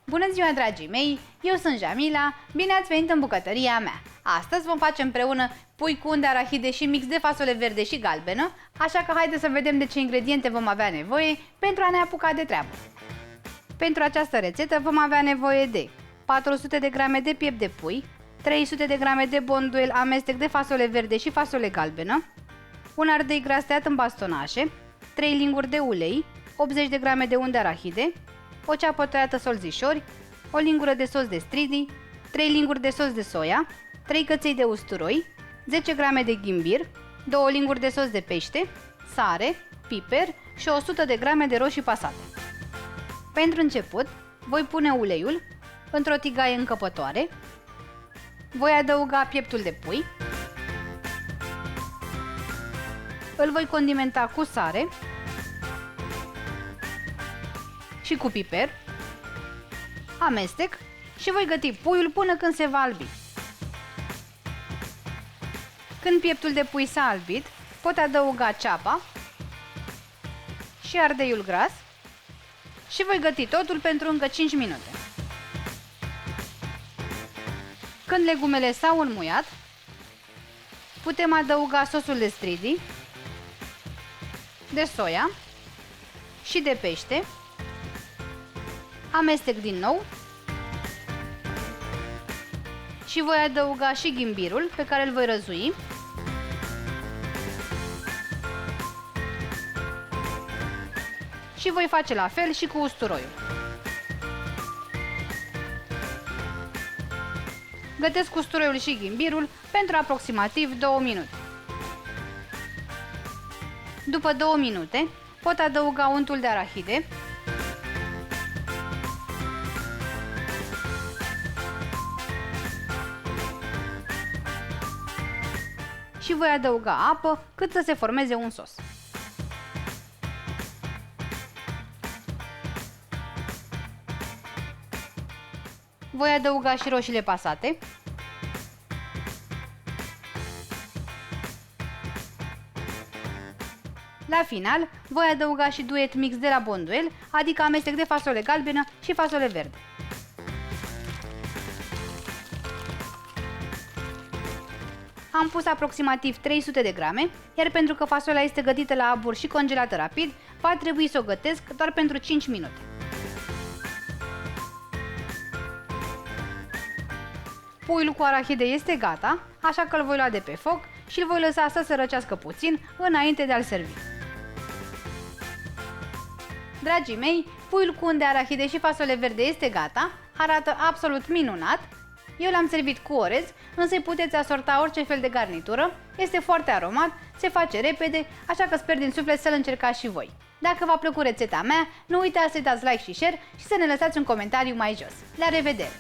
Bună ziua, dragii mei! Eu sunt Jamila, bine ați venit în bucătăria mea! Astăzi vom face împreună pui cu unde arahide și mix de fasole verde și galbenă, așa că haideți să vedem de ce ingrediente vom avea nevoie pentru a ne apuca de treabă. Pentru această rețetă vom avea nevoie de 400 de grame de piept de pui, 300 de grame de bonduel amestec de fasole verde și fasole galbenă, un ardei gras tăiat în bastonașe, 3 linguri de ulei, 80 de grame de unde arahide, o ceapă tăiată solzișori, o lingură de sos de stridii, 3 linguri de sos de soia, 3 căței de usturoi, 10 grame de ghimbir, 2 linguri de sos de pește, sare, piper și 100 de grame de roșii pasate. Pentru început, voi pune uleiul într-o tigaie încăpătoare, voi adăuga pieptul de pui, îl voi condimenta cu sare și cu piper, amestec și voi găti puiul până când se va albi. Când pieptul de pui s-a albit, pot adăuga ceapa și ardeiul gras și voi găti totul pentru încă 5 minute. Când legumele s-au înmuiat, putem adăuga sosul de stridii, de soia și de pește, amestec din nou și voi adăuga și ghimbirul pe care îl voi răzui. Și voi face la fel și cu usturoiul. Gătesc usturoiul și ghimbirul pentru aproximativ 2 minute. După 2 minute, pot adăuga untul de arahide și voi adăuga apă cât să se formeze un sos. Voi adăuga și roșiile pasate. La final, voi adăuga și duet mix de la bonduel, adică amestec de fasole galbenă și fasole verde. Am pus aproximativ 300 de grame, iar pentru că fasolea este gătită la abur și congelată rapid, va trebui să o gătesc doar pentru 5 minute. Puiul cu arahide este gata, așa că îl voi lua de pe foc și îl voi lăsa să se răcească puțin înainte de a-l servi. Dragii mei, puiul cu unde arahide și fasole verde este gata, arată absolut minunat. Eu l-am servit cu orez, însă puteți asorta orice fel de garnitură, este foarte aromat, se face repede, așa că sper din suflet să-l încercați și voi. Dacă v-a plăcut rețeta mea, nu uitați să dați like și share și să ne lăsați un comentariu mai jos. La revedere!